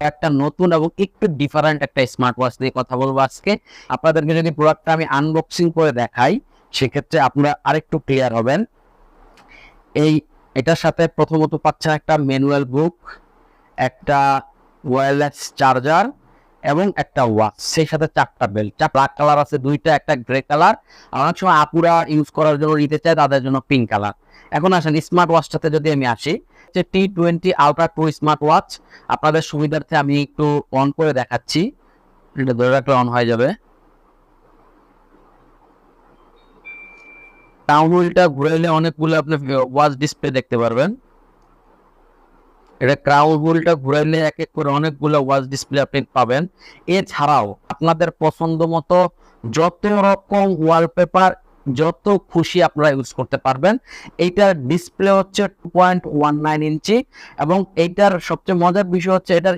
একটা নতুন এবং একটু ডিফারেন্ট একটা স্মার্ট ওয়াচ নিয়ে কথা বলবো আজকে। আপনাদেরকে যদি প্রোডাক্টটা আমি আনবক্সিং করে দেখাই সেক্ষেত্রে আপনারা আরেকটু ক্লিয়ার হবেন। এটার সাথে প্রথমত পাচ্ছেন একটা ম্যানুয়াল বুক, একটা ওয়্যারলেস চার্জার এবং একটা ওয়াচ, সেই সাথে 4টা বেল্ট। ব্ল্যাক কালার আছে 2টা, একটা গ্রে কালার। আর অনেক সময় আপুরা ইউজ করার জন্য নিতে চায়, তাদের জন্য পিঙ্ক কালার। এখন আসেন স্মার্ট ওয়াচটাতে যদি আমি আসি, যে T20 Ultra 2 স্মার্ট ওয়াচ। আপনাদের সুবিধার্থে আমি একটু অন করে দেখাচ্ছি, এটা ধরে রাখলে অন হয়ে যাবে। টাউন হুইলটা ঘুরাইলে অনেকগুলো আপনি ওয়াচ ডিসপ্লে দেখতে পারবেন। এটা ক্রাউন হুইলটা ঘুরাইলে এক এক করে অনেকগুলো ওয়াচ ডিসপ্লে আপনি পাবেন। এছাড়াও আপনাদের পছন্দ মতো যত রকম ওয়ালপেপার যত খুশি আপনারা ইউজ করতে পারবেন। এইটার ডিসপ্লে হচ্ছে 2.19 ইঞ্চি এবং এইটার সবচেয়ে মজার বিষয় হচ্ছে এটার